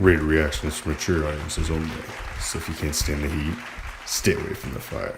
Rate of reaction is for mature audiences only. So if you can't stand the heat, stay away from the fire.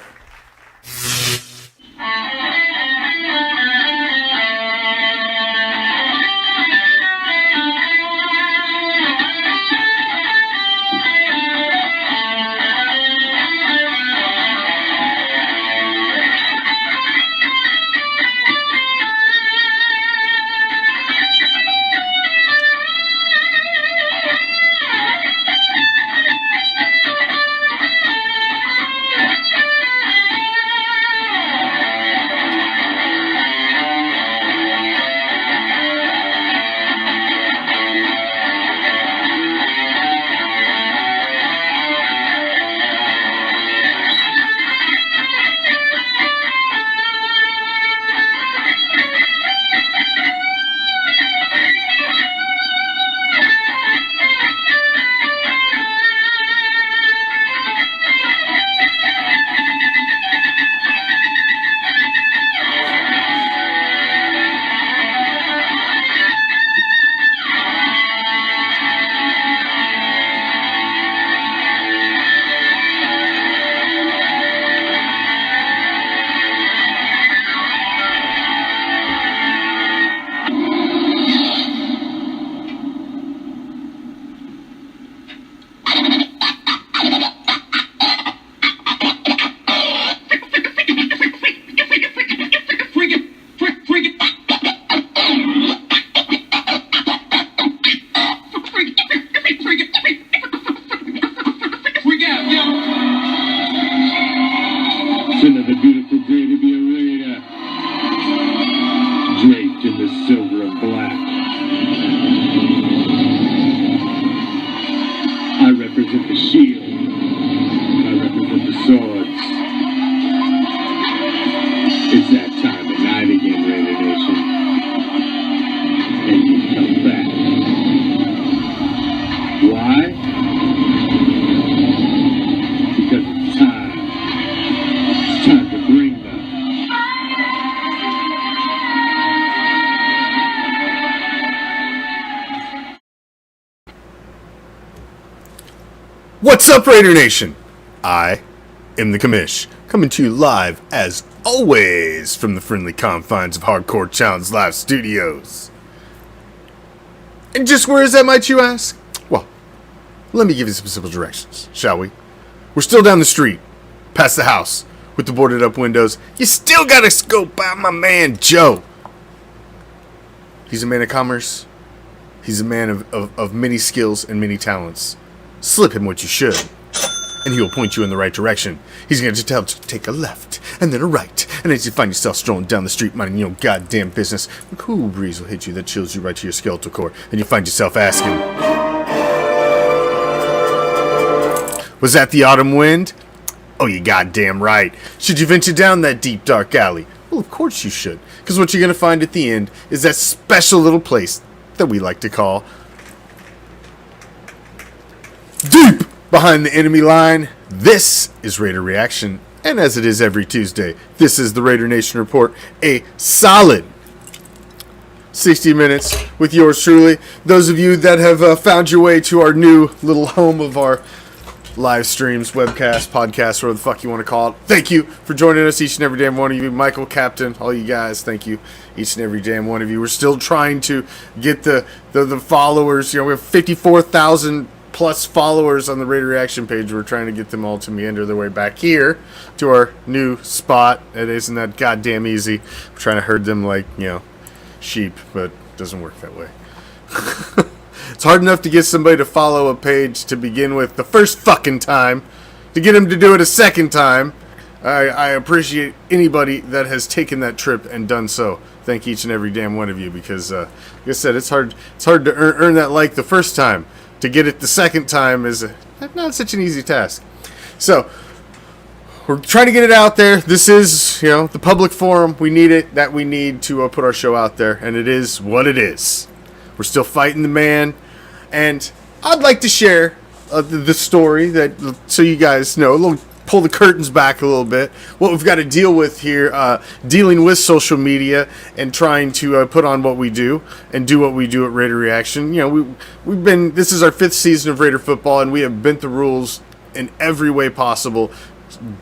Another beautiful day to be a raider, draped in the silver and black. I represent the shield, and I represent the swords. It's that time of night again, Raider Nation, and you come back. Why? Because it's time. It's time to bring them. What's up, Raider Nation? I am the Commish, coming to you live, as always, from the friendly confines of Hardcore Challenge Live Studios. And just where is that, might you ask? Well, let me give you some simple directions, shall we? We're still down the street, past the house, with the boarded up windows. You still gotta scope out my man, Joe. He's a man of commerce. He's a man of many skills and many talents. Slip him what you should, and he will point you in the right direction. He's going to tell you to take a left, and then a right, and as you find yourself strolling down the street minding your own goddamn business, a cool breeze will hit you that chills you right to your skeletal core, and you find yourself asking, was that the autumn wind? Oh, you goddamn right. Should you venture down that deep, dark alley? Well, of course you should, because what you're going to find at the end is that special little place that we like to call deep behind the enemy line. This is Raider Reaction, and as it is every Tuesday, this is the Raider Nation Report, a solid 60 minutes with yours truly. Those of you that have found your way to our new little home of our live streams, webcast, podcast, whatever the fuck you want to call it, thank you for joining us, each and every damn one of you. Michael, Captain, all you guys, thank you, each and every damn one of you. We're still trying to get the followers. You know, we have 54,000 plus followers on the Raider Reaction page. We're trying to get them all to meander their way back here to our new spot. It isn't that goddamn easy. We're trying to herd them like, you know, sheep, but it doesn't work that way. It's hard enough to get somebody to follow a page to begin with the first fucking time. To get them to do it a second time, I appreciate anybody that has taken that trip and done so. Thank each and every damn one of you, because like I said, it's hard to earn that like the first time. To get it the second time is not such an easy task. So, we're trying to get it out there. This is, you know, the public forum. We need it, that we need to put our show out there, and it is what it is. We're still fighting the man, and I'd like to share the story, that so you guys know, a little pull the curtains back a little bit. What we've got to deal with here, dealing with social media and trying to put on what we do and do what we do at Raider Reaction. You know, this is our 5th season of Raider football, and we have bent the rules in every way possible,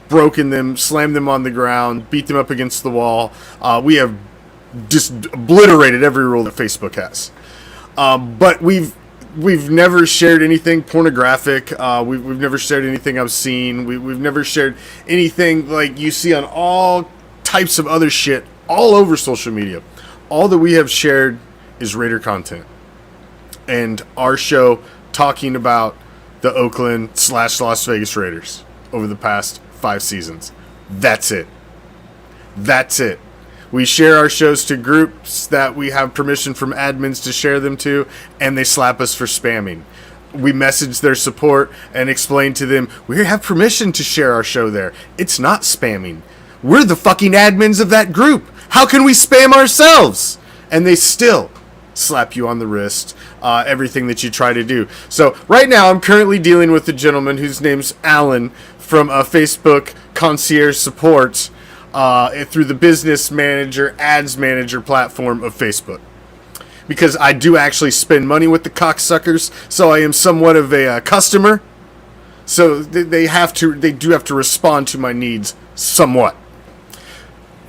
broken them, slammed them on the ground, beat them up against the wall. We have just obliterated every rule that Facebook has. But we've never shared anything pornographic. We've never shared anything obscene. We've never shared anything like you see on all types of other shit all over social media. All that we have shared is Raider content. And our show talking about the Oakland/Las Vegas Raiders over the past 5 seasons. That's it. That's it. We share our shows to groups that we have permission from admins to share them to, and they slap us for spamming. We message their support and explain to them, we have permission to share our show there. It's not spamming. We're the fucking admins of that group. How can we spam ourselves? And they still slap you on the wrist, everything that you try to do. So right now I'm currently dealing with a gentleman whose name's Alan from Facebook Concierge Support, through the business manager, ads manager platform of Facebook. Because I do actually spend money with the cocksuckers, so I am somewhat of a customer. So they do have to respond to my needs somewhat.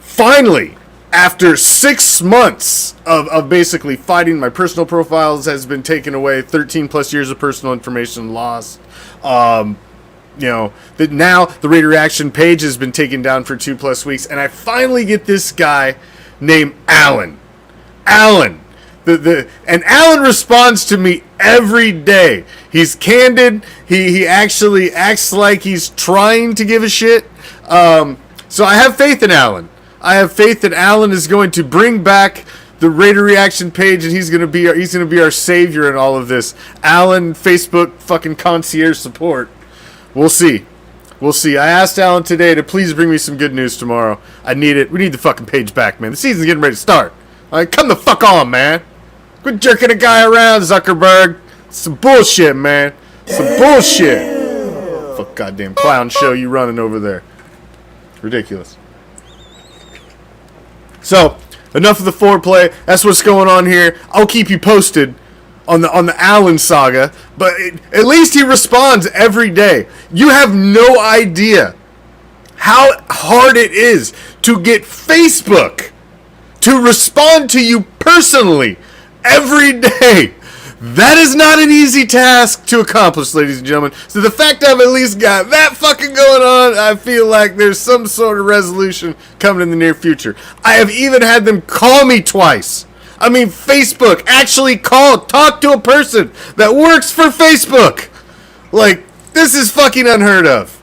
Finally, after 6 months of basically fighting, my personal profiles has been taken away, 13 plus years of personal information lost. You know, that now the Raider Reaction page has been taken down for 2+ weeks, and I finally get this guy named Alan. Alan. And Alan responds to me every day. He's candid. He actually acts like he's trying to give a shit. So I have faith in Alan. I have faith that Alan is going to bring back the Raider Reaction page, and he's gonna be our savior in all of this. Alan, Facebook fucking concierge support. We'll see. We'll see. I asked Alan today to please bring me some good news tomorrow. I need it. We need the fucking page back, man. The season's getting ready to start. All right, come the fuck on, man. Quit jerking a guy around, Zuckerberg. It's some bullshit, man. Some bullshit. Fuck goddamn clown show you running over there. Ridiculous. So, enough of the foreplay. That's what's going on here. I'll keep you posted on the Allen saga, but at least he responds every day. You have no idea how hard it is to get Facebook to respond to you personally every day. That is not an easy task to accomplish, ladies and gentlemen. So the fact I've at least got that fucking going on, I feel like there's some sort of resolution coming in the near future. I have even had them call me twice. I mean, Facebook actually talk to a person that works for Facebook. Like, this is fucking unheard of.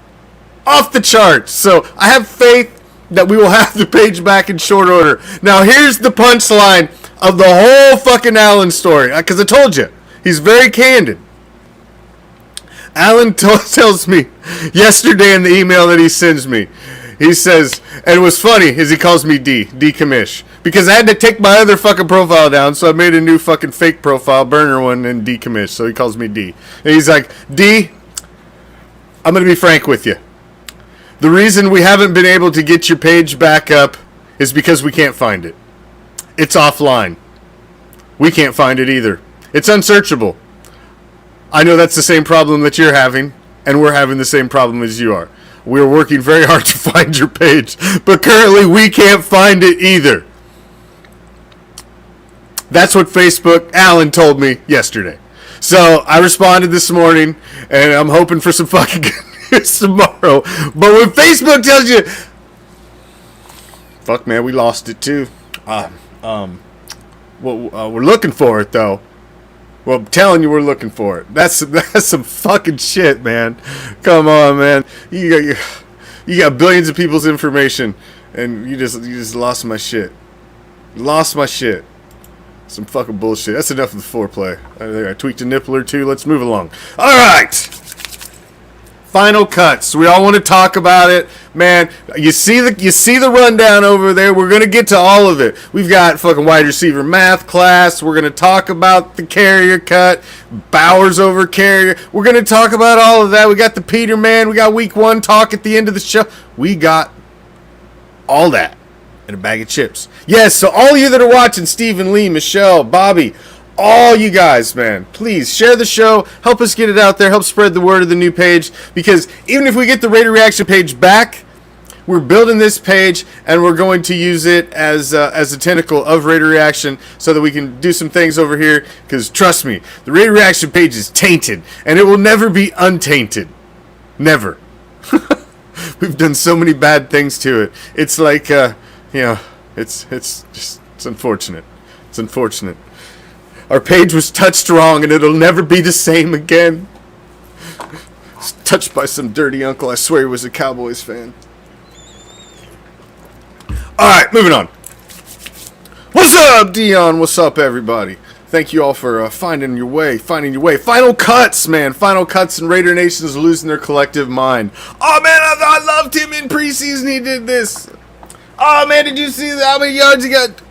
Off the charts. So, I have faith that we will have the page back in short order. Now, here's the punchline of the whole fucking Alan story. Because I told you, he's very candid. Alan tells me yesterday in the email that he sends me, he says, and it was funny, is he calls me D Commish. Because I had to take my other fucking profile down, so I made a new fucking fake profile, burner one, and D Commish, so he calls me D. And he's like, D, I'm going to be frank with you. The reason we haven't been able to get your page back up is because we can't find it. It's offline. We can't find it either. It's unsearchable. I know that's the same problem that you're having, and we're having the same problem as you are. We're working very hard to find your page, but currently we can't find it either. That's what Alan told me yesterday. So I responded this morning, and I'm hoping for some fucking good news tomorrow. But when Facebook tells you, fuck man, we lost it too. We're looking for it though. Well, I'm telling you, we're looking for it. That's some fucking shit, man. Come on, man. You got billions of people's information, and you just lost my shit. Lost my shit. Some fucking bullshit. That's enough of the foreplay. I tweaked a nipple or two. Let's move along. All right. Final cuts. We all want to talk about it, man. You see the rundown over there. We're gonna get to all of it. We've got fucking wide receiver math class. We're gonna talk about the carrier cut, Bowers over carrier. We're gonna talk about all of that. We got the Peterman. We got week 1 talk at the end of the show. We got all that in a bag of chips. Yes. So all you that are watching, Stephen, Lee, Michelle, Bobby, all you guys, man, please share the show. Help us get it out there. Help spread the word of the new page. Because even if we get the Raider Reaction page back, we're building this page and we're going to use it as a tentacle of Raider Reaction so that we can do some things over here. Because trust me, the Raider Reaction page is tainted and it will never be untainted. Never. We've done so many bad things to it. It's like, it's unfortunate. It's unfortunate. Our page was touched wrong, and it'll never be the same again. It's touched by some dirty uncle. I swear he was a Cowboys fan. All right, moving on. What's up, Dion? What's up, everybody? Thank you all for finding your way. Final cuts, man. Final cuts, and Raider Nation's losing their collective mind. Oh, man, I loved him in preseason. He did this. Oh, man, did you see how many yards he got?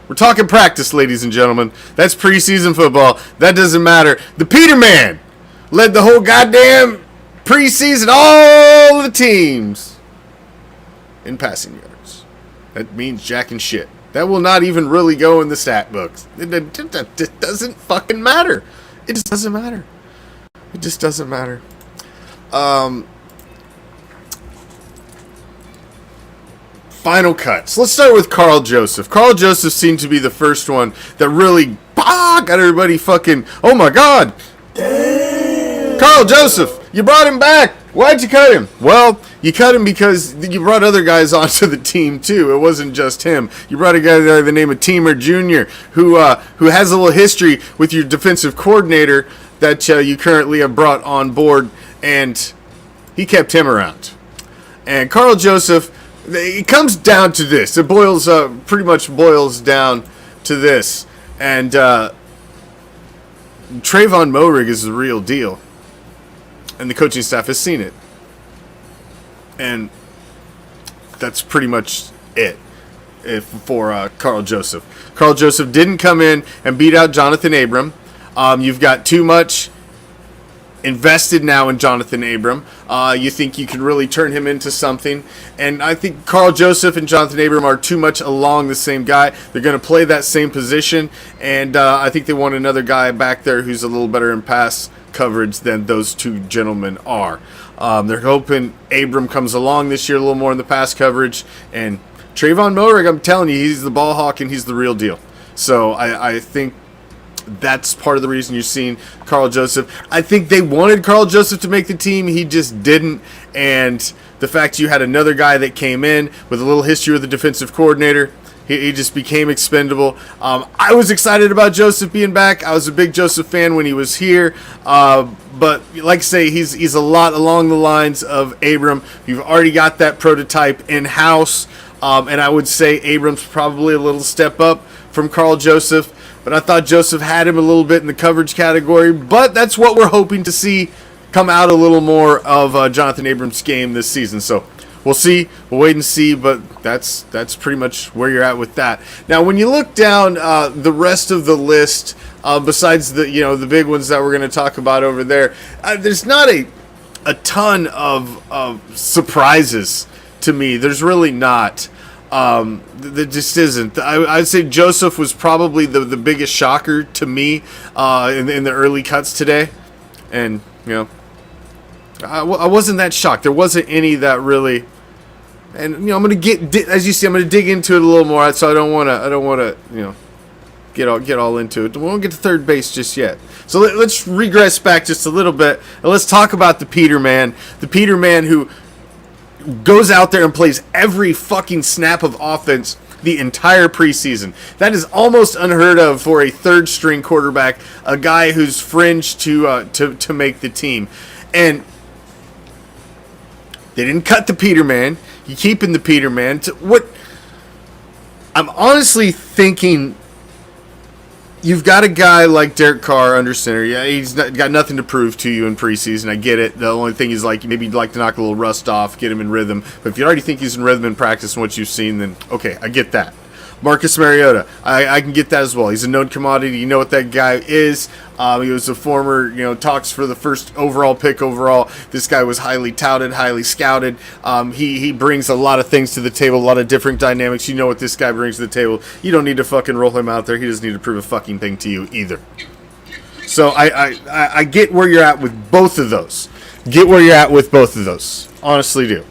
We're talking practice, ladies and gentlemen. That's preseason football. That doesn't matter. The Peterman led the whole goddamn preseason, all the teams in passing yards. That means jack and shit. That will not even really go in the stat books. It doesn't fucking matter. It just doesn't matter. It just doesn't matter. Final cuts. Let's start with Carl Joseph. Carl Joseph seemed to be the first one that really got everybody fucking, oh my god. Damn. Carl Joseph, you brought him back. Why'd you cut him? Well, you cut him because you brought other guys onto the team too. It wasn't just him. You brought a guy by the name of Teamer Jr. who has a little history with your defensive coordinator that you currently have brought on board, and he kept him around. And Carl Joseph, it comes down to this. It pretty much boils down to this. And Trayvon Moehrig is the real deal. And the coaching staff has seen it. And that's pretty much it for Carl Joseph. Carl Joseph didn't come in and beat out Jonathan Abram. You've got too much invested now in Jonathan Abram. You think you can really turn him into something. And I think Carl Joseph and Jonathan Abram are too much along the same guy. They're going to play that same position. And I think they want another guy back there who's a little better in pass coverage than those two gentlemen are. They're hoping Abram comes along this year a little more in the pass coverage. And Trayvon Moehrig, I'm telling you, he's the ball hawk and he's the real deal. So I think that's part of the reason you're seeing Carl Joseph. I think they wanted Carl Joseph to make the team. He just didn't. And the fact you had another guy that came in with a little history with the defensive coordinator, he just became expendable. I was excited about Joseph being back. I was a big Joseph fan when he was here. But like I say, he's a lot along the lines of Abram. You've already got that prototype in-house. And I would say Abram's probably a little step up from Carl Joseph. But I thought Joseph had him a little bit in the coverage category. But that's what we're hoping to see come out a little more of Jonathan Abram's game this season. So we'll see. We'll wait and see. But that's pretty much where you're at with that. Now, when you look down the rest of the list, besides the big ones that we're going to talk about over there, there's not a ton of surprises to me. There's really not. There just isn't. I'd say Joseph was probably the biggest shocker to me in the early cuts today, and I wasn't that shocked. There wasn't any that really, and I'm gonna as you see, I'm gonna dig into it a little more. So I don't want to get all into it. We won't get to third base just yet. So let's regress back just a little bit and let's talk about the Peterman who goes out there and plays every fucking snap of offense the entire preseason. That is almost unheard of for a third string quarterback, a guy who's fringed to make the team. And they didn't cut the Peterman. You keeping the Peterman. What I'm honestly thinking you've got a guy like Derek Carr under center. Yeah, got nothing to prove to you in preseason. I get it. The only thing is, like, maybe you'd like to knock a little rust off, get him in rhythm. But if you already think he's in rhythm in practice and what you've seen, then okay, I get that. Marcus Mariota, I can get that as well. He's a known commodity. You know what that guy is. He was a former, talks for the first overall pick overall. This guy was highly touted, highly scouted. He brings a lot of things to the table, a lot of different dynamics. You know what this guy brings to the table. You don't need to fucking roll him out there. He doesn't need to prove a fucking thing to you either. So I get where you're at with both of those. Honestly do.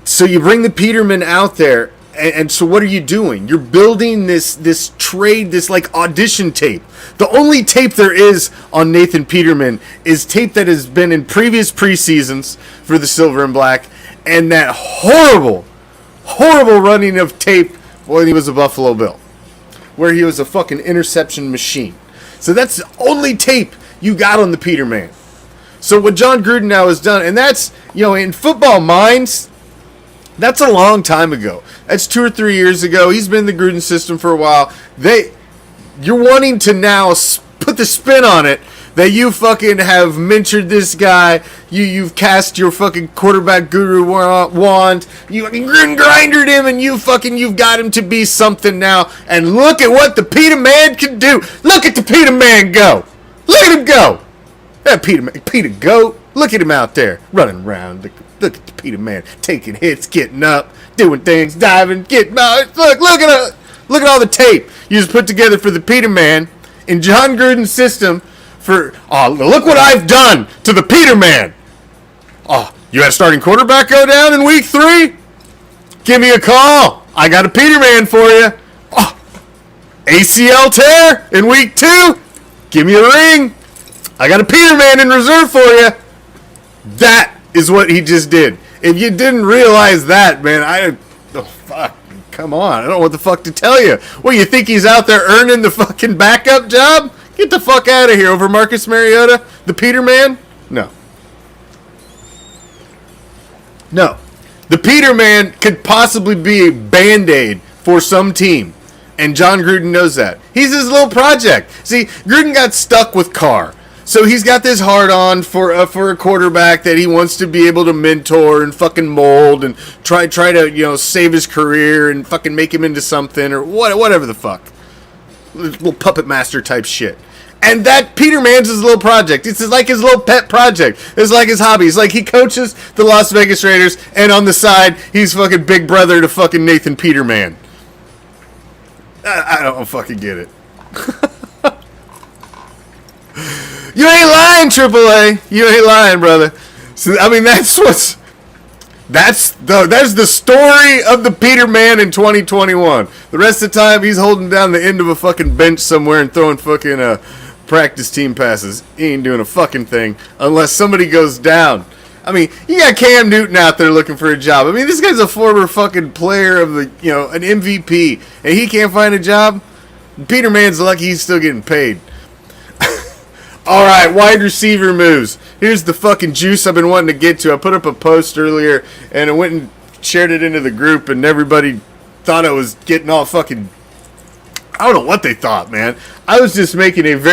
So you bring the Peterman out there, and so what are you doing? You're building this trade, this like audition tape. The only tape there is on Nathan Peterman is tape that has been in previous preseasons for the Silver and Black, and that horrible running of tape when he was a Buffalo Bill, where he was a fucking interception machine. So that's the only tape you got on the Peterman. So what John Gruden now has done, and that's, in football minds, that's a long time ago. That's 2 or 3 years ago. He's been in the Gruden system for a while. You're wanting to now put the spin on it that you fucking have mentored this guy. You've cast your fucking quarterback guru wand. You fucking grindered him, and you've got him to be something now. And look at what the Peterman can do. Look at the Peterman go. Look at him go. That Peter Goat. Look at him out there running around. Look at the Peterman taking hits, getting up, doing things, diving, getting out. Look at all the tape you just put together for the Peterman in John Gruden's system. Look what I've done to the Peterman. Oh, you had a starting quarterback go down in week 3? Give me a call. I got a Peterman for you. Oh, ACL tear in week 2? Give me a ring. I got a Peterman in reserve for you. That is what he just did. If you didn't realize that, man, fuck, come on. I don't know what the fuck to tell you. What, you think he's out there earning the fucking backup job? Get the fuck out of here over Marcus Mariota, the Peterman? No. The Peterman could possibly be a Band-Aid for some team, and John Gruden knows that. He's his little project. See, Gruden got stuck with Carr. So he's got this hard-on for a quarterback that he wants to be able to mentor and fucking mold and try to, save his career and fucking make him into something or whatever the fuck. Little puppet master type shit. And that Peterman's his little project. It's like his little pet project. It's like his hobby. It's like he coaches the Las Vegas Raiders, and on the side, he's fucking big brother to fucking Nathan Peterman. I don't fucking get it. You ain't lying, AAA. You ain't lying, brother. So, I mean, that's the story of the Peterman in 2021. The rest of the time, he's holding down the end of a fucking bench somewhere and throwing fucking practice team passes. He ain't doing a fucking thing unless somebody goes down. I mean, you got Cam Newton out there looking for a job. I mean, this guy's a former fucking player of an MVP, and he can't find a job. Peterman's lucky he's still getting paid. All right, wide receiver moves. Here's the fucking juice I've been wanting to get to. I put up a post earlier, and I went and shared it into the group, and everybody thought I was getting all fucking... I don't know what they thought, man. I was just making this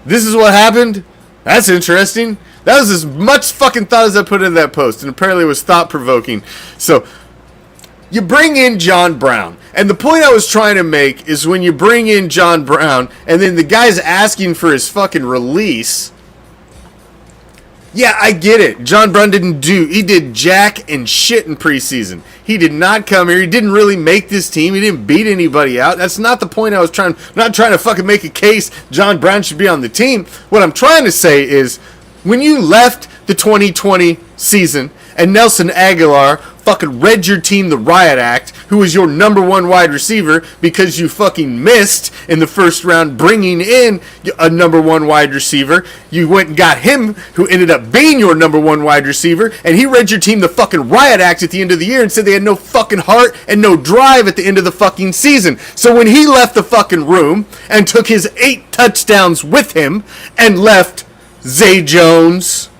is what happened? That's interesting. That was as much fucking thought as I put in that post, and apparently it was thought-provoking. So, you bring in John Brown. And the point I was trying to make is when you bring in John Brown and then the guy's asking for his fucking release. Yeah, I get it. John Brown he did jack and shit in preseason. He did not come here. He didn't really make this team. He didn't beat anybody out. That's not the point I was I'm not trying to fucking make a case John Brown should be on the team. What I'm trying to say is when you left the 2020 season and Nelson Aguilar fucking read your team the riot act, who was your number 1 wide receiver because you fucking missed in the first round bringing in a number 1 wide receiver. You went and got him, who ended up being your number 1 wide receiver, and he read your team the fucking riot act at the end of the year and said they had no fucking heart and no drive at the end of the fucking season. So when he left the fucking room and took his 8 touchdowns with him and left Zay Jones,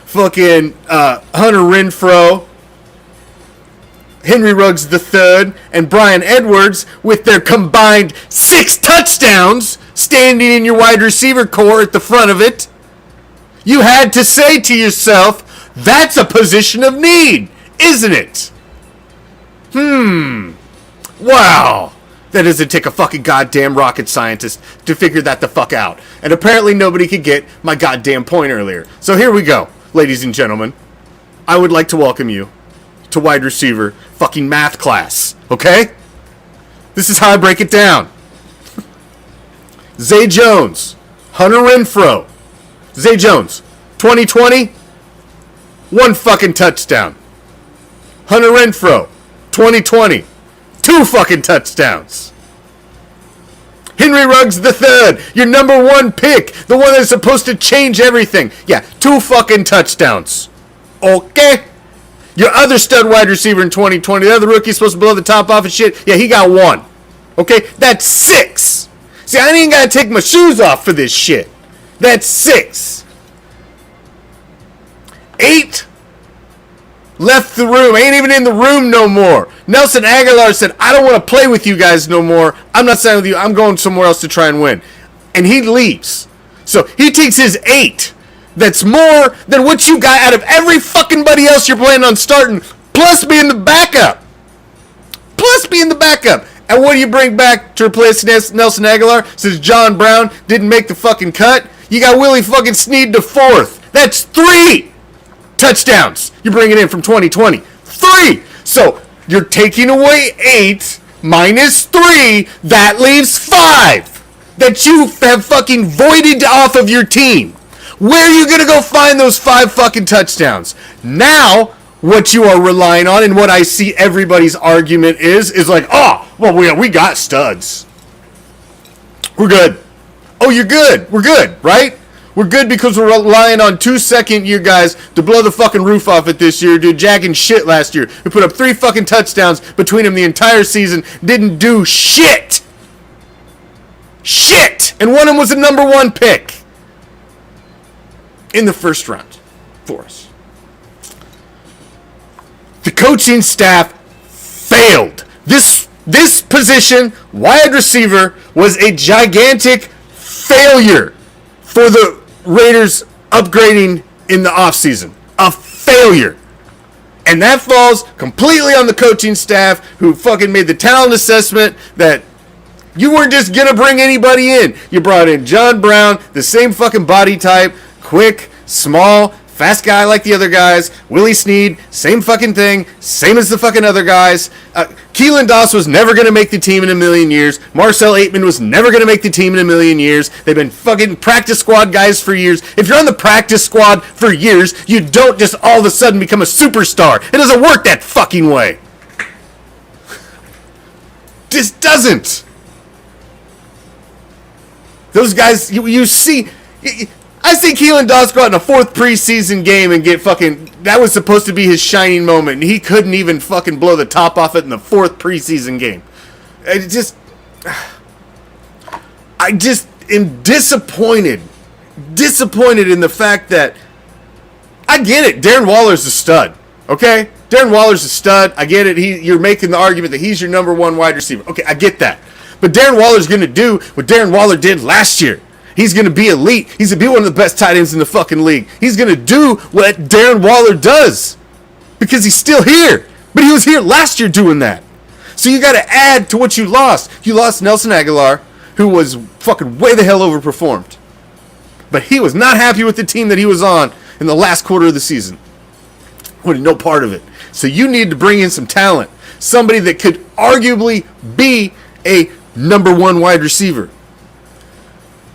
fucking Hunter Renfrow, Henry Ruggs III and Bryan Edwards with their combined 6 touchdowns standing in your wide receiver core at the front of it, you had to say to yourself, that's a position of need, isn't it? Wow. That doesn't take a fucking goddamn rocket scientist to figure that the fuck out. And apparently nobody could get my goddamn point earlier. So here we go, ladies and gentlemen. I would like to welcome you to wide receiver fucking math class, okay? This is how I break it down. Zay Jones, Hunter Renfrow. Zay Jones, 2020, 1 fucking touchdown. Hunter Renfrow, 2020, 2 fucking touchdowns. Henry Ruggs III, your number 1 pick, the one that's supposed to change everything. Yeah, 2 fucking touchdowns. Okay? Your other stud wide receiver in 2020, the other rookie supposed to blow the top off and shit, yeah, he got 1. Okay? That's 6. See, I ain't gotta take my shoes off for this shit. That's 6. 8 left the room. Ain't even in the room no more. Nelson Aguilar said, I don't want to play with you guys no more. I'm not signing with you. I'm going somewhere else to try and win. And he leaves. So he takes his 8. That's more than what you got out of every fucking buddy else you're planning on starting, plus being the backup. And what do you bring back to replace Nelson Aguilar since John Brown didn't make the fucking cut? You got Willie fucking Snead to 4th. That's 3 touchdowns you're bringing in from 2020. 3! So you're taking away 8 minus 3. That leaves 5 that you have fucking voided off of your team. Where are you going to go find those 5 fucking touchdowns? Now, what you are relying on and what I see everybody's argument is like, oh, well, we got studs. We're good. Oh, you're good. We're good, right? We're good because we're relying on 2 second-year guys to blow the fucking roof off it this year, do jacking shit last year. We put up 3 fucking touchdowns between them the entire season, didn't do shit. Shit! And one of them was a number 1 pick in the first round for us. The coaching staff failed. This position, wide receiver, was a gigantic failure for the Raiders upgrading in the offseason. A failure. And that falls completely on the coaching staff who fucking made the talent assessment that you weren't just going to bring anybody in. You brought in John Brown, the same fucking body type, quick, small, fast guy like the other guys. Willie Snead, same fucking thing, same as the fucking other guys. Keelan Doss was never going to make the team in a million years. Marcel Aitman was never going to make the team in a million years. They've been fucking practice squad guys for years. If you're on the practice squad for years, you don't just all of a sudden become a superstar. It doesn't work that fucking way. Just doesn't. Those guys, you see... I see Keelan Doss go out in a 4th preseason game and get fucking... That was supposed to be his shining moment, and he couldn't even fucking blow the top off it in the 4th preseason game. I just am disappointed. Disappointed in the fact that... I get it. Darren Waller's a stud, okay? Darren Waller's a stud. I get it. You're making the argument that he's your number 1 wide receiver. Okay, I get that. But Darren Waller's going to do what Darren Waller did last year. He's going to be elite. He's going to be one of the best tight ends in the fucking league. He's going to do what Darren Waller does because he's still here. But he was here last year doing that. So you got to add to what you lost. You lost Nelson Aguilar, who was fucking way the hell overperformed. But he was not happy with the team that he was on in the last quarter of the season. Wanted no part of it. So you need to bring in some talent. Somebody that could arguably be a number 1 wide receiver.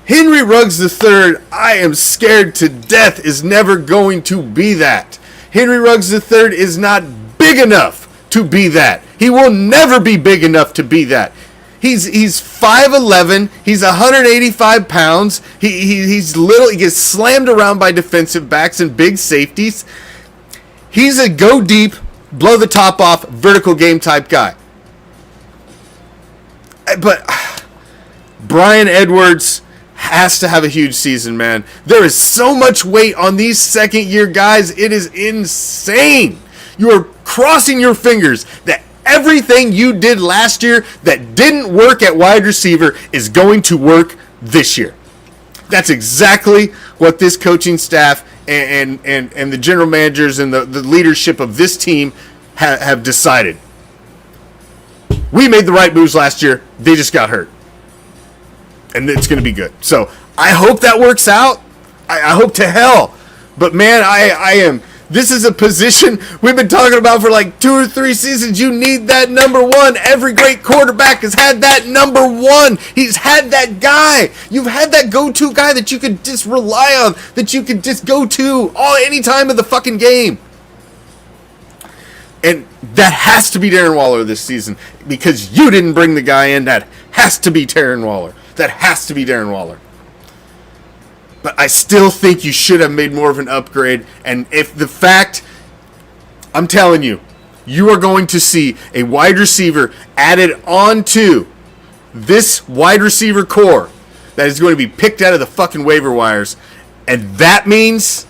Henry Ruggs III, I am scared to death, is never going to be that. Henry Ruggs III is not big enough to be that. He will never be big enough to be that. He's 5'11", he's 185 pounds, he's little, he gets slammed around by defensive backs and big safeties. He's a go deep, blow the top off, vertical game type guy. But Bryan Edwards has to have a huge season, man. There is so much weight on these second-year guys. It is insane. You are crossing your fingers that everything you did last year that didn't work at wide receiver is going to work this year. That's exactly what this coaching staff and the general managers and the leadership of this team have decided. We made the right moves last year. They just got hurt. And it's going to be good. So I hope that works out. I hope to hell. But man, I am. This is a position we've been talking about for like 2 or 3 seasons. You need that number one. Every great quarterback has had that number one. He's had that guy. You've had that go-to guy that you could just rely on, that you could just go to any time of the fucking game. And that has to be Darren Waller this season because you didn't bring the guy in. That has to be Darren Waller. That has to be Darren Waller. But I still think you should have made more of an upgrade. And if the fact, I'm telling you, you are going to see a wide receiver added onto this wide receiver core that is going to be picked out of the fucking waiver wires. And that means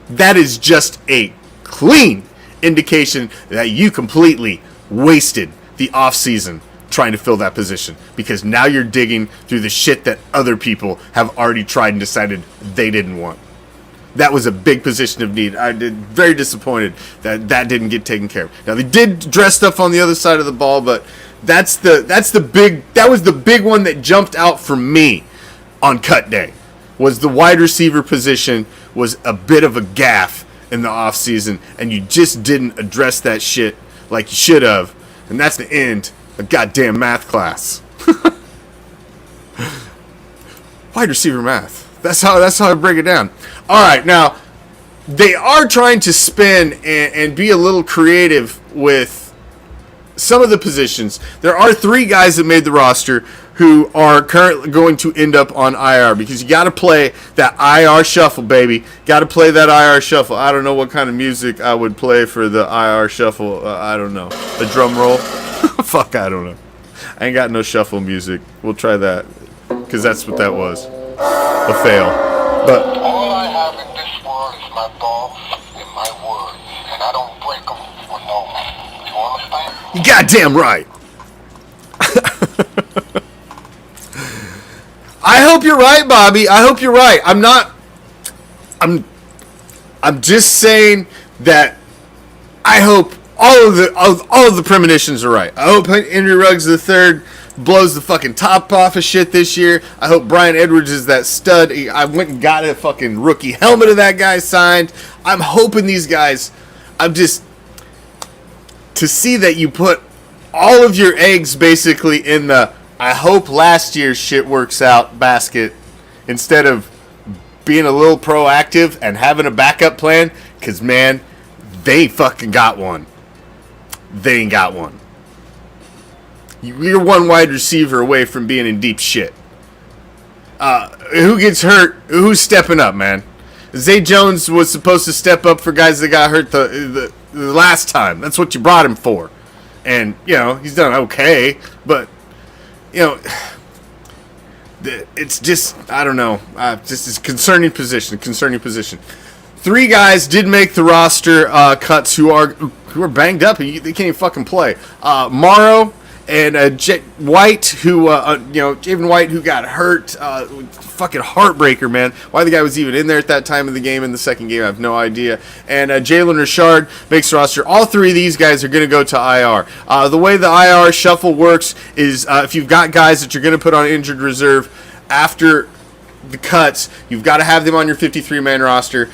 that is just a clean indication that you completely wasted the offseason trying to fill that position, because now you're digging through the shit that other people have already tried and decided they didn't want. That was a big position of need. I did very disappointed that didn't get taken care of. Now they did dress stuff on the other side of the ball, but that was the big one that jumped out for me on cut day. Was the wide receiver position was a bit of a gaffe in the offseason, and you just didn't address that shit like you should have. And that's the end of goddamn math class. Wide receiver math. That's how I break it down. All right, now they are trying to spin and be a little creative with some of the positions. There are 3 guys that made the roster who are currently going to end up on IR, because you got to play that IR shuffle, baby. Got to play that IR shuffle. I don't know what kind of music I would play for the IR shuffle. I don't know. A drum roll? Fuck, I don't know. I ain't got no shuffle music. We'll try that, because that's what that was. A fail. But all I have in this world is my thoughts and my words, and I don't break them for no one. You understand? you goddamn right. I hope you're right, Bobby. I hope you're right. I'm just saying that I hope all of the premonitions are right. I hope Henry Ruggs III blows the fucking top off of shit this year. I hope Brian Edwards is that stud. I went and got a fucking rookie helmet of that guy signed. I'm hoping these guys, to see that you put all of your eggs basically in the I hope last year's shit works out basket, instead of being a little proactive and having a backup plan, because, man, they fucking got one. They ain't got one. You're one wide receiver away from being in deep shit. Who gets hurt? Who's stepping up, man? Zay Jones was supposed to step up for guys that got hurt the last time. That's what you brought him for. And, he's done okay, but it's just, I don't know. Just it's concerning position. 3 guys did make the roster cuts who are banged up and they can't even fucking play. Morrow and White, who Javen White, who got hurt. Fucking heartbreaker, man. Why the guy was even in there at that time of the game in the second game, I have no idea. And Jalen Richard makes the roster. All 3 of these guys are going to go to IR. The way the IR shuffle works is if you've got guys that you're going to put on injured reserve after the cuts, you've got to have them on your 53-man roster.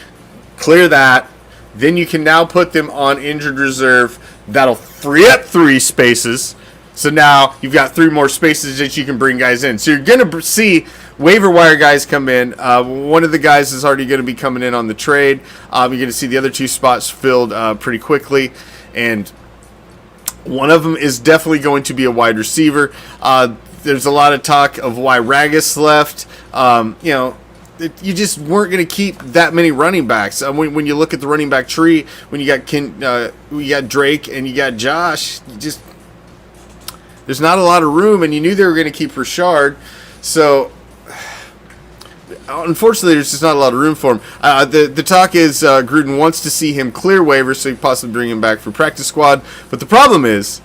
Clear that. Then you can now put them on injured reserve. That'll free up 3 spaces. So now you've got 3 more spaces that you can bring guys in. So you're going to see waiver wire guys come in. One of the guys is already going to be coming in on the trade. You're going to see the other 2 spots filled pretty quickly. And one of them is definitely going to be a wide receiver. There's a lot of talk of why Ragus left. You just weren't going to keep that many running backs. When you look at the running back tree, when you got you got Drake and you got Josh, there's not a lot of room, and you knew they were going to keep Richard. So unfortunately, there's just not a lot of room for him. The talk is Gruden wants to see him clear waivers so he possibly bring him back for practice squad. But the problem is,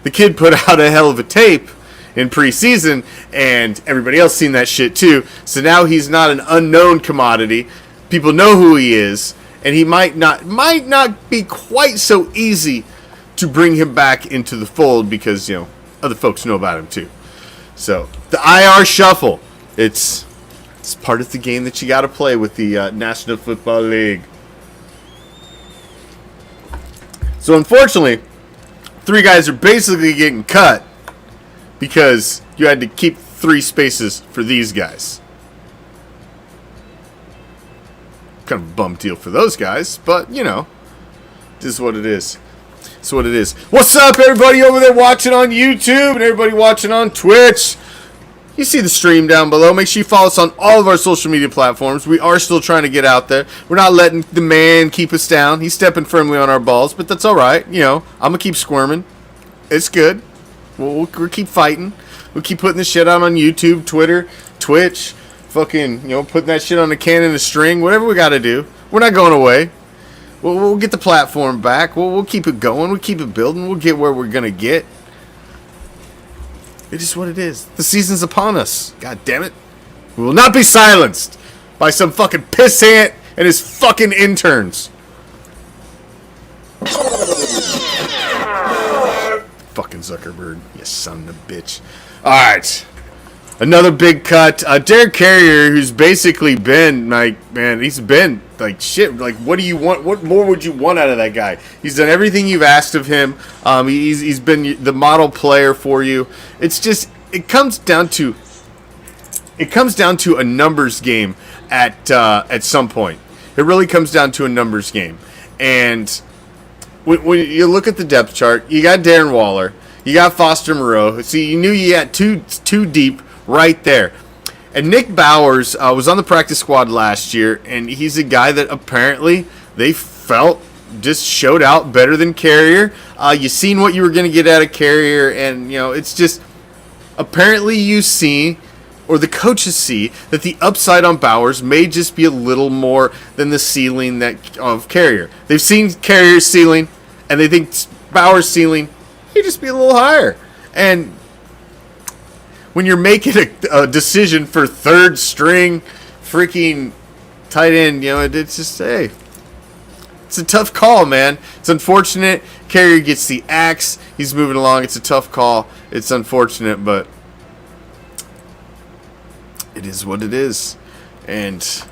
the kid put out a hell of a tape in preseason, and everybody else seen that shit too. So now he's not an unknown commodity. People know who he is, and he might not be quite so easy to bring him back into the fold because, you know, other folks know about him too. So the IR shuffle, it's part of the game that you got to play with the National Football League. So unfortunately, 3 guys are basically getting cut because you had to keep 3 spaces for these guys. Kind of a bum deal for those guys, but you know, this is what it is. It's what it is. What's up, everybody over there watching on YouTube and everybody watching on Twitch? You see the stream down below. Make sure you follow us on all of our social media platforms. We are still trying to get out there. We're not letting the man keep us down. He's stepping firmly on our balls, but that's all right. You know, I'm going to keep squirming. It's good. We'll keep fighting. We'll keep putting this shit out on YouTube, Twitter, Twitch, fucking, you know, putting that shit on a can and a string, whatever we got to do. We're not going away. We'll get the platform back. We'll keep it going. We'll keep it building. We'll get where we're going to get. It is what it is. The season's upon us. God damn it. We will not be silenced by some fucking pissant and his fucking interns. Fucking Zuckerberg, you son of a bitch. Alright. Another big cut. Derek Carrier, who's basically been, like, man, he's been, like, shit. Like, what do you want? What more would you want out of that guy? He's done everything you've asked of him. He's been the model player for you. It's just, it comes down to a numbers game at some point. It really comes down to a numbers game. And when you look at the depth chart, you got Darren Waller, you got Foster Moreau. See, you knew you had two deep right there. And Nick Bowers was on the practice squad last year, and he's a guy that apparently they felt just showed out better than Carrier. You seen what you were going to get out of Carrier, and you know it's just apparently you see, or the coaches see, that the upside on Bowers may just be a little more than the ceiling of Carrier. They've seen Carrier's ceiling, and they think Bowers' ceiling may just be a little higher. And when you're making a decision for third string freaking tight end, you know, it's just, hey, it's a tough call, man. It's unfortunate. Carrier gets the axe. He's moving along. It's a tough call. It's unfortunate, but it is what it is. And it's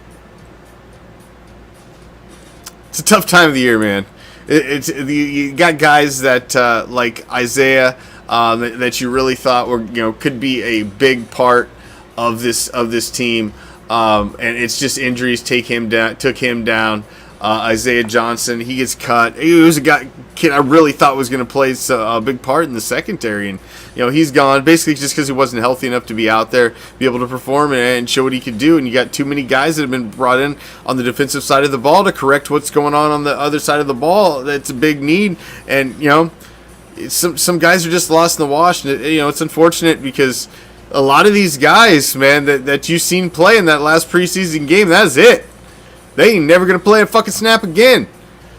a tough time of the year, man. You got guys that like Isaiah that you really thought were, you know, could be a big part of this team, and it's just injuries took him down. Isaiah Johnson, he gets cut. He was a kid I really thought was going to play a big part in the secondary, and you know he's gone basically just because he wasn't healthy enough to be out there, be able to perform and show what he could do. And you got too many guys that have been brought in on the defensive side of the ball to correct what's going on the other side of the ball. That's a big need, and you know some guys are just lost in the wash. And you know it's unfortunate because a lot of these guys, man, that you've seen play in that last preseason game, that's it. They ain't never going to play a fucking snap again.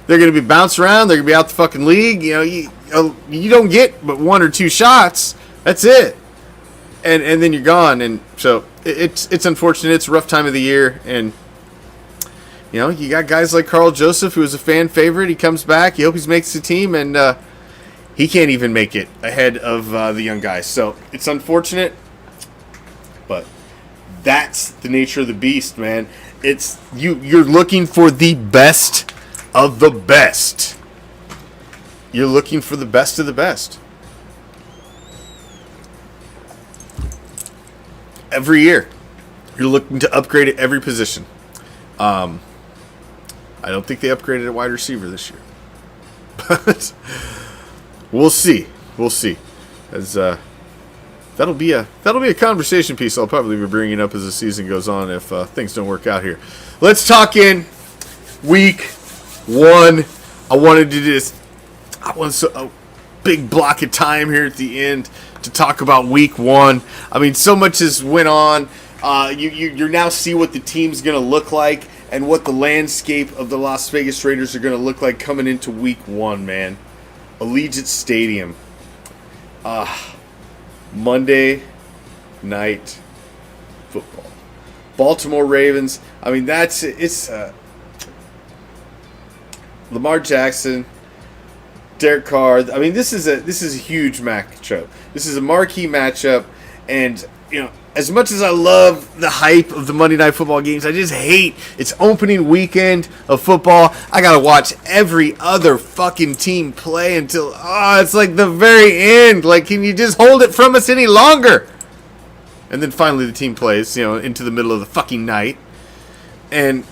They're going to be bounced around. They're going to be out the fucking league. You know, you don't get but 1 or 2 shots. That's it. And then you're gone. And so it's unfortunate. It's a rough time of the year. And, you know, you got guys like Carl Joseph, who is a fan favorite. He comes back. You hope he makes the team. And he can't even make it ahead of the young guys. So it's unfortunate. But that's the nature of the beast, man. It's you're looking for the best of the best. You're looking for the best of the best. Every year, you're looking to upgrade at every position. I don't think they upgraded at wide receiver this year, but we'll see. We'll see. As That'll be a conversation piece I'll probably be bringing up as the season goes on if things don't work out here. Let's talk in week 1. I want a big block of time here at the end to talk about week 1. I mean, so much has went on You now see what the team's going to look like and what the landscape of the Las Vegas Raiders are going to look like coming into Week 1, man. Allegiant Stadium. Monday Night Football. Baltimore Ravens. I mean, it's Lamar Jackson, Derek Carr. I mean, this is a huge matchup. This is a marquee matchup, and as much as I love the hype of the Monday Night Football games, I just hate it's opening weekend of football. I gotta watch every other fucking team play until it's like the very end. Like, can you just hold it from us any longer? And then finally the team plays, into the middle of the fucking night, and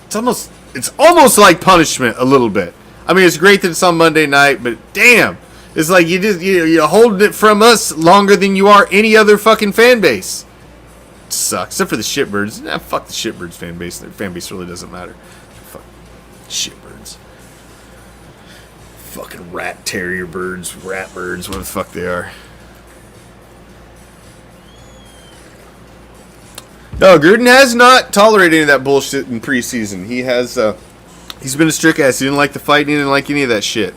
it's almost like punishment a little bit. I mean, it's great that it's on Monday night, but damn. It's like you're holding it from us longer than you are any other fucking fan base. It sucks. Except for the shitbirds. Fuck the shitbirds fan base. Their fan base really doesn't matter. Fuck shitbirds. Fucking rat terrier birds, rat birds, what the fuck they are. No, Gruden has not tolerated any of that bullshit in preseason. He's been a strict ass. He didn't like the fight. He didn't like any of that shit.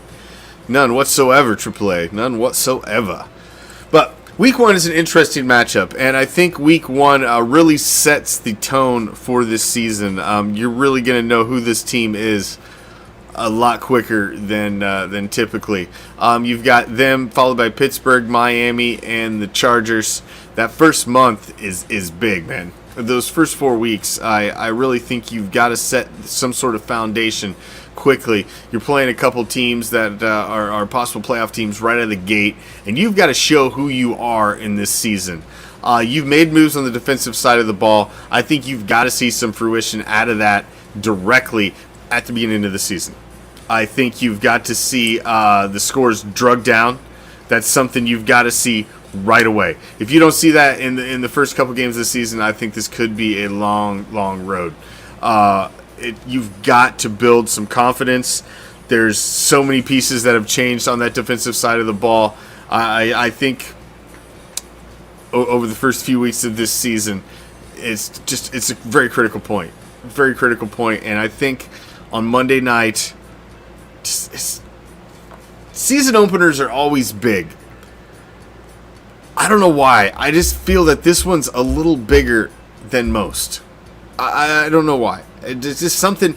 None whatsoever, AAA. None whatsoever. But Week 1 is an interesting matchup, and I think Week 1 really sets the tone for this season. You're really going to know who this team is a lot quicker than typically. You've got them, followed by Pittsburgh, Miami, and the Chargers. That first month is big, man. Those first 4 weeks, I really think you've got to set some sort of foundation quickly. You're playing a couple teams that are possible playoff teams right out of the gate, and you've got to show who you are in this season. You've made moves on the defensive side of the ball. I think you've got to see some fruition out of that directly at the beginning of the season. I think you've got to see the scores drug down. That's something you've got to see right away. If you don't see that in the first couple games of the season, I think this could be a long road. You've got to build some confidence. There's so many pieces that have changed on that defensive side of the ball. I think over the first few weeks of this season, it's a very critical point. Very critical point. And I think on Monday night, season openers are always big. I don't know why. I just feel that this one's a little bigger than most. I don't know why. It's just something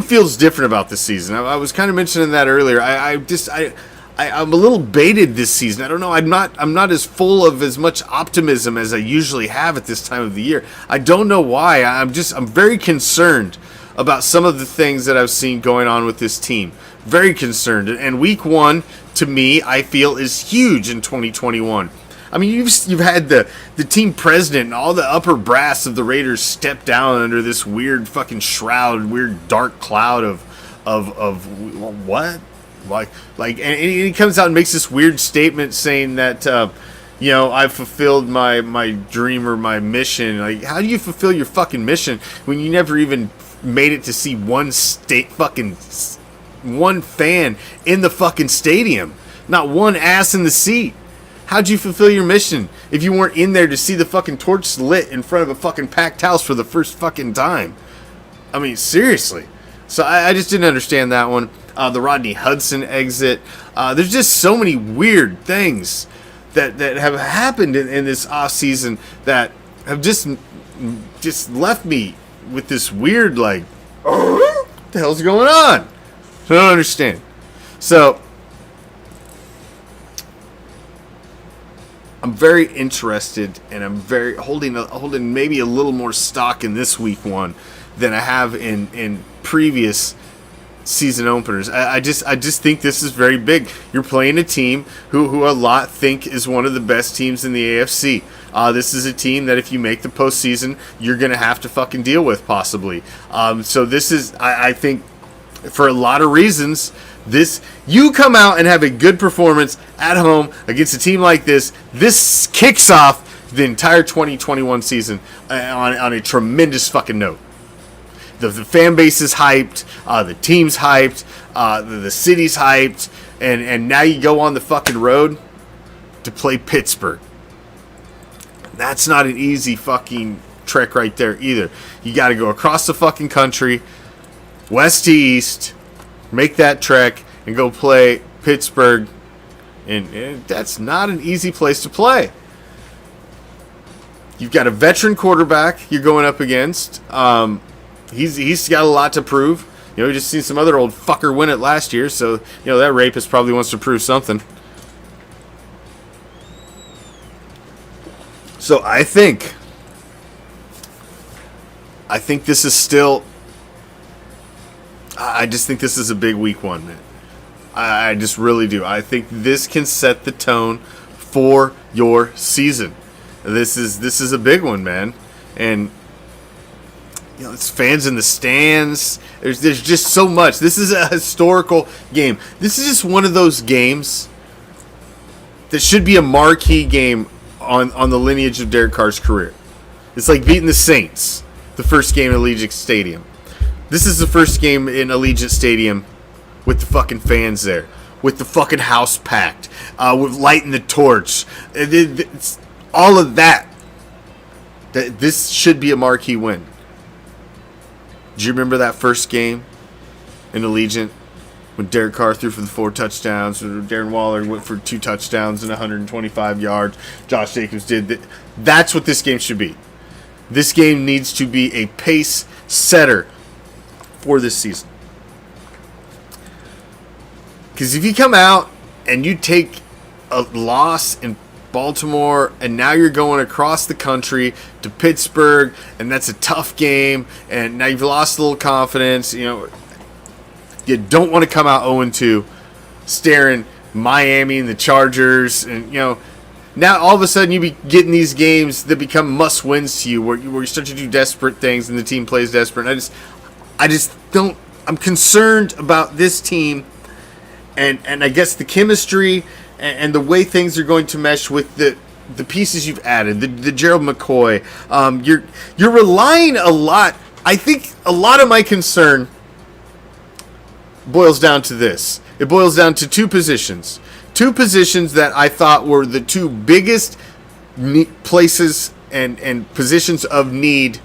feels different about this season. I was kind of mentioning that earlier. I'm a little baited this season. I don't know. I'm not as full of as much optimism as I usually have at this time of the year. I don't know why. I'm very concerned about some of the things that I've seen going on with this team. Very concerned. And Week 1, to me, I feel is huge in 2021. I mean, you've had the team president and all the upper brass of the Raiders step down under this weird fucking shroud, weird dark cloud of what? Like, and he comes out and makes this weird statement saying that I've fulfilled my dream or my mission. Like, how do you fulfill your fucking mission when you never even made it to see one fan in the fucking stadium, not one ass in the seat? How'd you fulfill your mission if you weren't in there to see the fucking torch lit in front of a fucking packed house for the first fucking time? I mean, seriously. So I just didn't understand that one. The Rodney Hudson exit. There's just so many weird things that have happened in this off season that have just left me with this weird, like, what the hell's going on? I don't understand. So I'm very interested, and I'm very holding maybe a little more stock in this Week 1 than I have in previous season openers. I just think this is very big. You're playing a team who a lot think is one of the best teams in the AFC. This is a team that if you make the postseason, you're going to have to fucking deal with, possibly. So this is, I think, for a lot of reasons, you come out and have a good performance at home against a team like this kicks off the entire 2021 season on a tremendous fucking note. The fan base is hyped, the team's hyped, the city's hyped, and now you go on the fucking road to play Pittsburgh. That's not an easy fucking trek right there either. You got to go across the fucking country, west to east, make that trek, and go play Pittsburgh. And that's not an easy place to play. You've got a veteran quarterback you're going up against. He's got a lot to prove. You know, we just seen some other old fucker win it last year, so, you know, that rapist probably wants to prove something. So I think this is still, I just think this is a big week one, man. I just really do. I think this can set the tone for your season. This is a big one, man. And you know, it's fans in the stands. There's just so much. This is a historical game. This is just one of those games that should be a marquee game on the lineage of Derek Carr's career. It's like beating the Saints, the first game at Allegiant Stadium. This is the first game in Allegiant Stadium with the fucking fans there, with the fucking house packed, with lighting the torch. It's all of that. This should be a marquee win. Do you remember that first game in Allegiant when Derek Carr threw for the 4 touchdowns, or Darren Waller went for 2 touchdowns and 125 yards, Josh Jacobs did? That's what this game should be. This game needs to be a pace setter for this season. Because if you come out and you take a loss in Baltimore, and now you're going across the country to Pittsburgh, and that's a tough game, and now you've lost a little confidence, you know, you don't want to come out 0-2, staring Miami and the Chargers, and, you know, now all of a sudden you be getting these games that become must-wins to you, where you start to do desperate things, and the team plays desperate. And I just don't, I'm concerned about this team, and I guess the chemistry and the way things are going to mesh with the pieces you've added, the Gerald McCoy. You're relying a lot. I think a lot of my concern boils down to this. It boils down to two positions. Two positions that I thought were the two biggest places and positions of need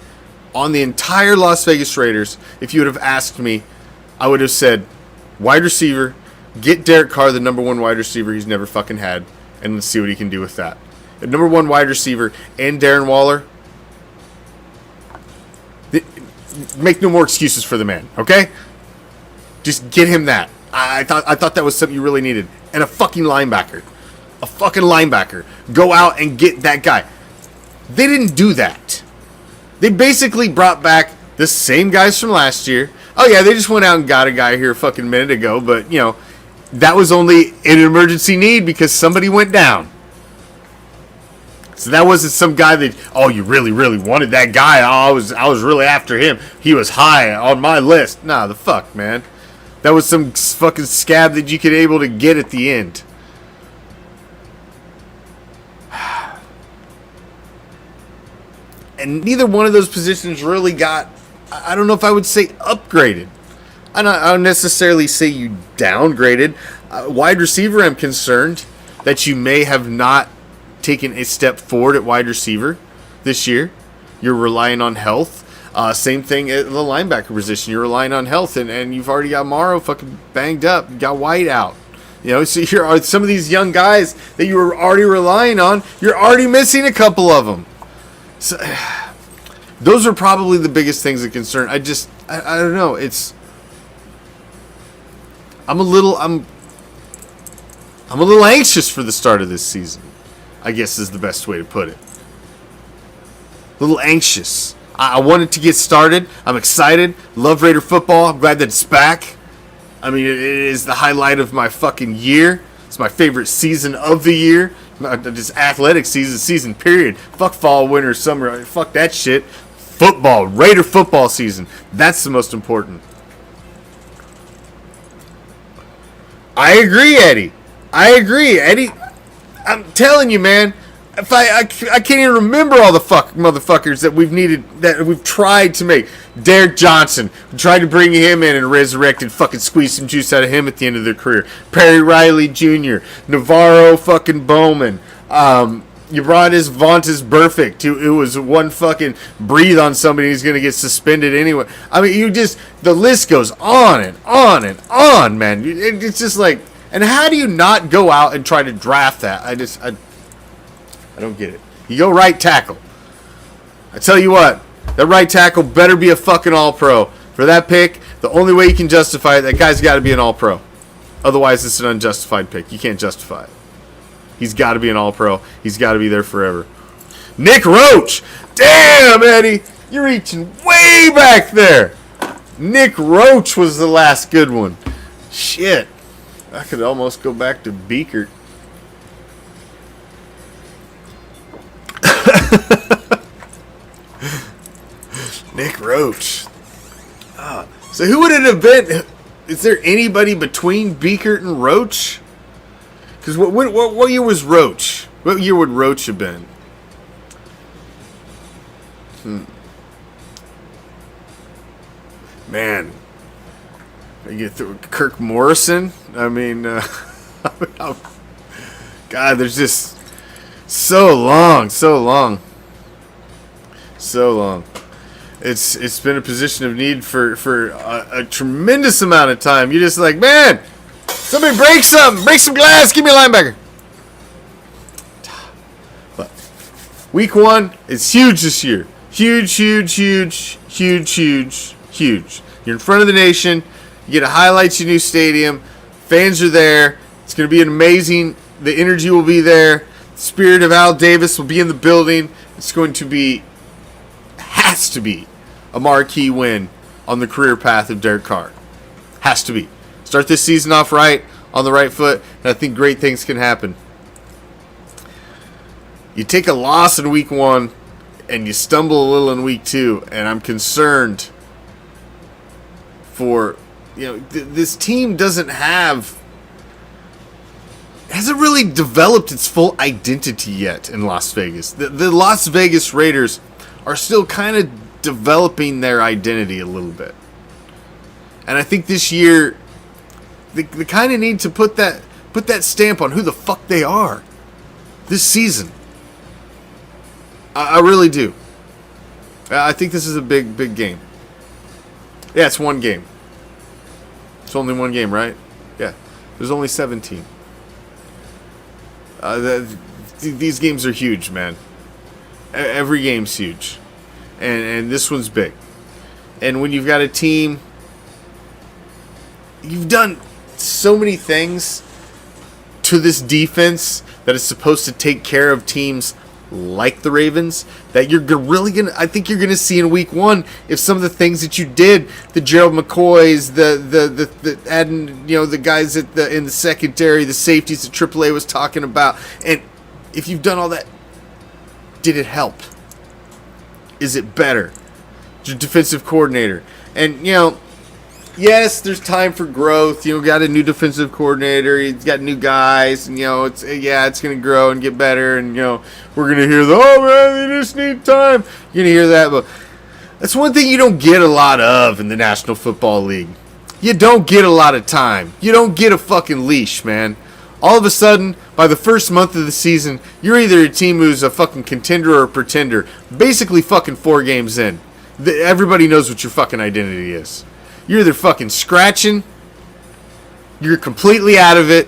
on the entire Las Vegas Raiders. If you would have asked me, I would have said wide receiver. Get Derek Carr, the number 1 wide receiver he's never fucking had, and let's see what he can do with that. The number 1 wide receiver and Darren Waller, make no more excuses for the man, okay? Just get him that. I thought that was something you really needed. And a fucking linebacker. A fucking linebacker. Go out and get that guy. They didn't do that. They basically brought back the same guys from last year. Oh yeah, they just went out and got a guy here a fucking minute ago, but, you know, that was only an emergency need because somebody went down. So that wasn't some guy that, oh, you really, really wanted that guy. Oh, I was really after him. He was high on my list. Nah, the fuck, man. That was some fucking scab that you could able to get at the end. And neither one of those positions really got, I don't know if I would say upgraded. I don't necessarily say you downgraded. Wide receiver, I'm concerned that you may have not taken a step forward at wide receiver this year. You're relying on health. Same thing at the linebacker position. You're relying on health, and you've already got Morrow fucking banged up. You got White out. You know, so here are some of these young guys that you were already relying on. You're already missing a couple of them. So, those are probably the biggest things that concern. I don't know. I'm a little anxious for the start of this season, I guess is the best way to put it. A little anxious. I want it to get started. I'm excited. Love Raider football. I'm glad that it's back. I mean, it is the highlight of my fucking year. It's my favorite season of the year. Just athletic season, period. Fuck fall, winter, summer. Fuck that shit. Football. Raider football season. That's the most important. I agree, Eddie. Eddie, I'm telling you, man. If I can't even remember all the motherfuckers that we've tried to make. Derek Johnson, we tried to bring him in and resurrected, fucking squeeze some juice out of him at the end of their career. Perry Riley Jr., Navarro fucking Bowman, You brought his Vontaze Burfict. It was one fucking breathe on somebody, he's going to get suspended anyway. I mean, the list goes on and on and on, man. It's just like, and how do you not go out and try to draft that? I don't get it. You go right tackle. I tell you what, that right tackle better be a fucking all-pro. For that pick, the only way you can justify it, that guy's got to be an all-pro. Otherwise, it's an unjustified pick. You can't justify it. He's got to be an all-pro. He's got to be there forever. Nick Roach! Damn, Eddie! You're reaching way back there. Nick Roach was the last good one. Shit. I could almost go back to Beekert. Nick Roach. So who would it have been? Is there anybody between Beekert and Roach? Because what year was Roach? What year would Roach have been? Man. You get through Kirk Morrison? I mean, God, there's just so long. It's been a position of need for a tremendous amount of time. You're just like, man, somebody break something. Break some glass. Give me a linebacker. But week 1 is huge this year. Huge. You're in front of the nation. You get to highlight your new stadium. Fans are there. It's going to be amazing. The energy will be there. The spirit of Al Davis will be in the building. It's going to be, has to be, a marquee win on the career path of Derek Carr. Has to be. Start this season off right, on the right foot, and I think great things can happen. You take a loss in week 1, and you stumble a little in week 2, and I'm concerned for, this team hasn't really developed its full identity yet in Las Vegas. The Las Vegas Raiders are still kind of developing their identity a little bit. And I think this year they kind of need to put that stamp on who the fuck they are this season. I really do. I think this is a big game. Yeah, it's one game. It's only one game, right? Yeah. There's only 17. These games are huge, man. Every game's huge. And this one's big. And when you've got a team, you've done so many things to this defense that is supposed to take care of teams like the Ravens, that I think you're gonna see in week 1 if some of the things that you did, the Gerald McCoys, the adding, the guys in the secondary, the safeties that AAA was talking about, and if you've done all that, did it help? Is it better? Your defensive coordinator, and yes, there's time for growth. Got a new defensive coordinator. He's got new guys, and it's gonna grow and get better. And we're gonna hear oh man, they just need time. You're gonna hear that, but that's one thing you don't get a lot of in the National Football League. You don't get a lot of time. You don't get a fucking leash, man. All of a sudden, by the first month of the season, you're either a team who's a fucking contender or a pretender. Basically, fucking 4 games in, everybody knows what your fucking identity is. You're either fucking scratching, you're completely out of it,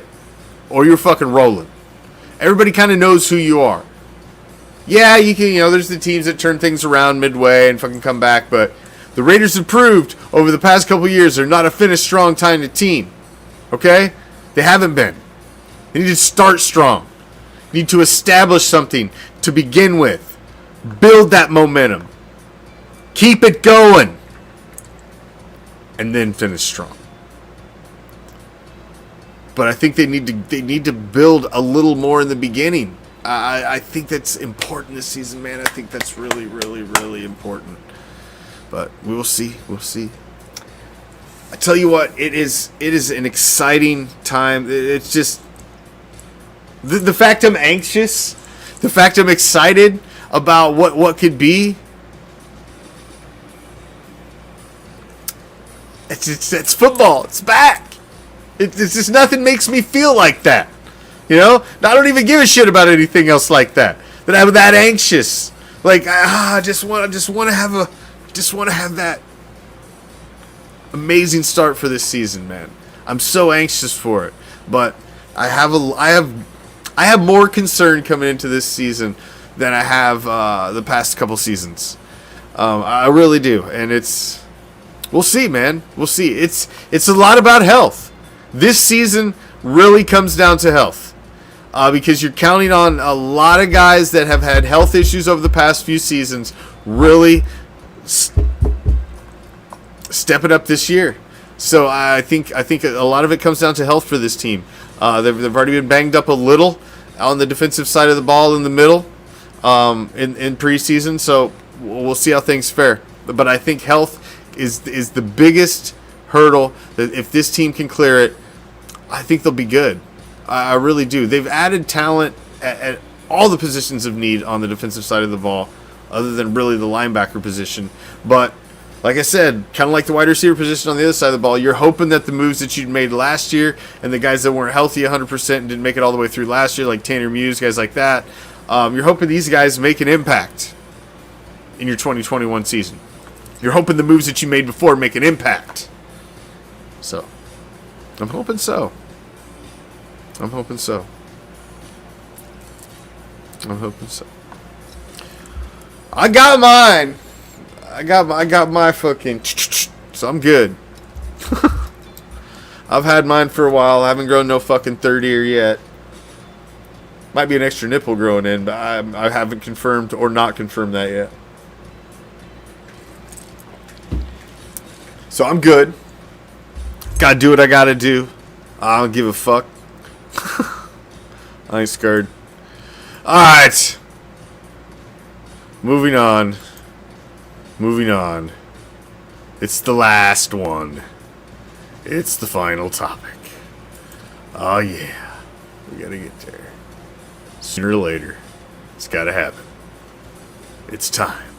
or you're fucking rolling. Everybody kind of knows who you are. Yeah, you can, there's the teams that turn things around midway and fucking come back, but the Raiders have proved over the past couple years they're not a finish strong kind of team. Okay? They haven't been. They need to start strong. You need to establish something to begin with. Build that momentum. Keep it going. And then finish strong. But I think they need to build a little more in the beginning. I think that's important this season, man. I think that's really, really, really important. But we will see. We'll see. I tell you what, it is an exciting time. It's just the fact I'm anxious, the fact I'm excited about what could be. It's football. It's back. It's just nothing makes me feel like that. I don't even give a shit about anything else like that. that I'm that anxious. Like I just want to have that amazing start for this season, man. I'm so anxious for it, but I have more concern coming into this season than I have the past couple seasons. I really do, and we'll see, man. We'll see. It's a lot about health. This season really comes down to health, because you're counting on a lot of guys that have had health issues over the past few seasons really stepping up this year. So I think a lot of it comes down to health for this team. They've already been banged up a little on the defensive side of the ball in the middle in preseason. So we'll see how things fare. But I think health is the biggest hurdle. That if this team can clear it, I think they'll be good. I really do. They've added talent at all the positions of need on the defensive side of the ball, other than really the linebacker position. But like I said, kind of like the wide receiver position on the other side of the ball, you're hoping that the moves that you'd made last year and the guys that weren't healthy 100% and didn't make it all the way through last year, like Tanner Muse, guys like that, you're hoping these guys make an impact in your 2021 season. You're hoping the moves that you made before make an impact. So, I'm hoping so. I'm hoping so. I got mine. I got my fucking, so I'm good. I've had mine for a while. I haven't grown no fucking third ear yet. Might be an extra nipple growing in, but I haven't confirmed or not confirmed that yet. So I'm good. Gotta do what I gotta do. I don't give a fuck. I ain't scared. Alright. Moving on. It's the last one. It's the final topic. Oh yeah. We gotta get there. Sooner or later. It's gotta happen. It's time.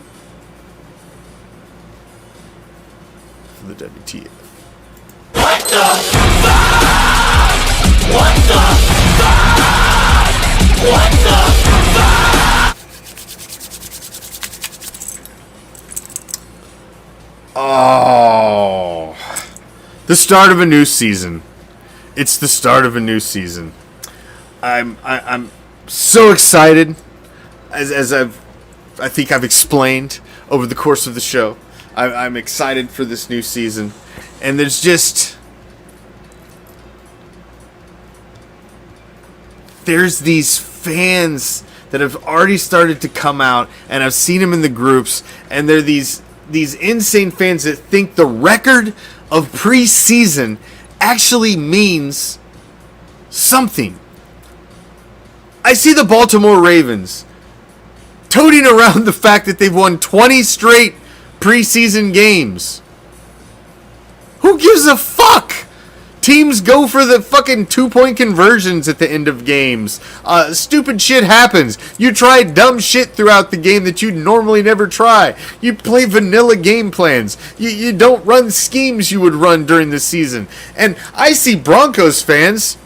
For the WTF. What the fuck? What the fuck? What the fuck? Oh, the start of a new season. It's the start of a new season. I'm so excited, as I think I've explained over the course of the show. I'm excited for this new season, and there's these fans that have already started to come out, and I've seen them in the groups, and they're these insane fans that think the record of preseason actually means something. I see the Baltimore Ravens toting around the fact that they've won 20 straight preseason games. Who gives a fuck? Teams go for the fucking 2-point conversions at the end of games. Stupid shit happens. You try dumb shit throughout the game that you'd normally never try. You play vanilla game plans. You don't run schemes you would run during the season. And I see Broncos fans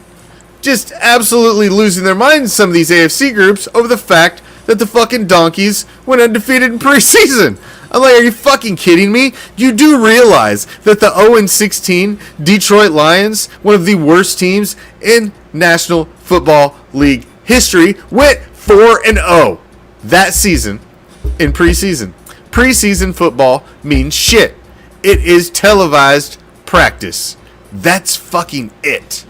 just absolutely losing their minds in some of these AFC groups over the fact that the fucking Donkeys went undefeated in preseason. I'm like, are you fucking kidding me? You do realize that the 0-16 Detroit Lions, one of the worst teams in National Football League history, went 4-0 that season in preseason. Preseason football means shit. It is televised practice. That's fucking it.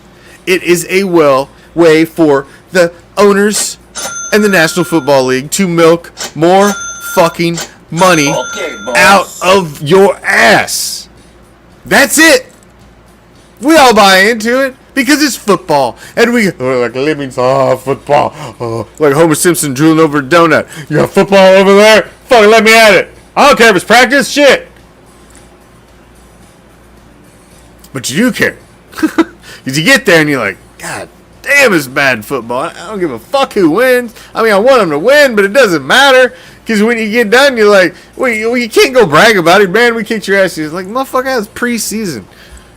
It is a way for the owners and the National Football League to milk more fucking money out of your ass. That's it. We all buy into it because it's football, and we like Lemmings. Oh, football. Oh, like Homer Simpson drooling over a donut. You got football over there? Fucking let me at it. I don't care if it's practice. Shit. But you do care. Because you get there and you're like, God damn, it's bad football. I don't give a fuck who wins. I mean, I want them to win, but it doesn't matter. Because when you get done, you're like, well, you can't go brag about it, man. We kicked your ass. You're like, motherfucker, that was preseason.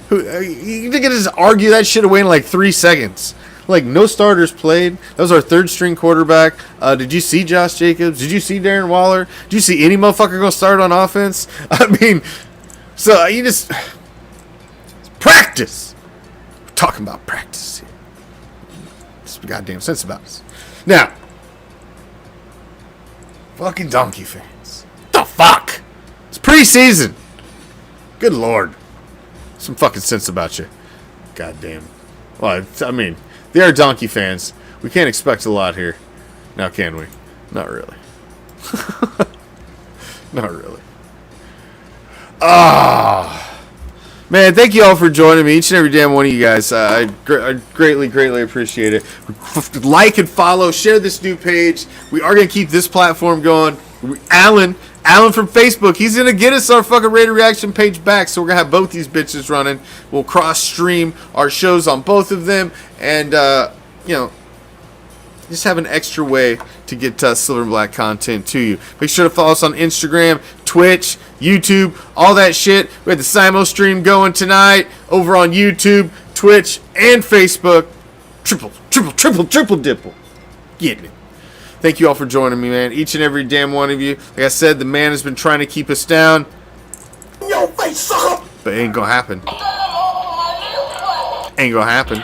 You think I just argue that shit away in like 3 seconds. Like, no starters played. That was our third string quarterback. Did you see Josh Jacobs? Did you see Darren Waller? Did you see any motherfucker go start on offense? I mean, so you just practice. We're talking about practice here. Some goddamn sense about us. Now, fucking Donkey fans. What the fuck? It's preseason. Good lord. Some fucking sense about you. Goddamn. Well, I mean, they are Donkey fans. We can't expect a lot here. Now, can we? Not really. Not really. Man, thank you all for joining me, each and every damn one of you guys. I greatly appreciate it. Like and follow, share this new page. We are going to keep this platform going. Alan from Facebook, he's going to get us our fucking Raider Reaction page back, so we're going to have both these bitches running. We'll cross-stream our shows on both of them, and, you know, just have an extra way to get Silver and Black content to you. Make sure to follow us on Instagram, Twitch, YouTube, all that shit. We had the Simo stream going tonight over on YouTube, Twitch, and Facebook. Triple dipple. Getting it. Thank you all for joining me, man. Each and every damn one of you. Like I said, the man has been trying to keep us down. Yo, face sucker! But it ain't gonna happen. Ain't gonna happen.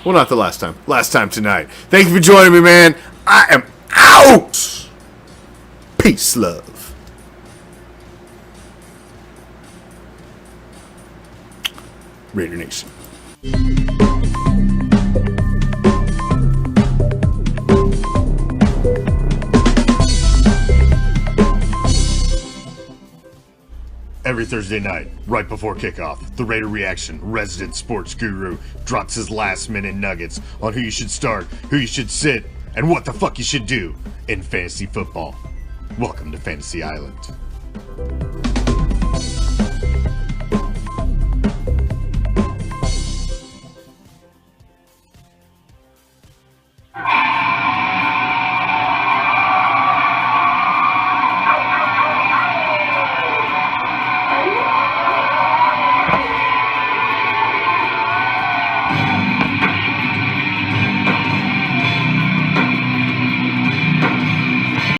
Well, not the last time. Last time tonight. Thank you for joining me, man. I am out. Peace, love. Raider Nation. Every Thursday night, right before kickoff, the Raider Reaction resident sports guru drops his last-minute nuggets on who you should start, who you should sit, and what the fuck you should do in fantasy football. Welcome to Fantasy Island.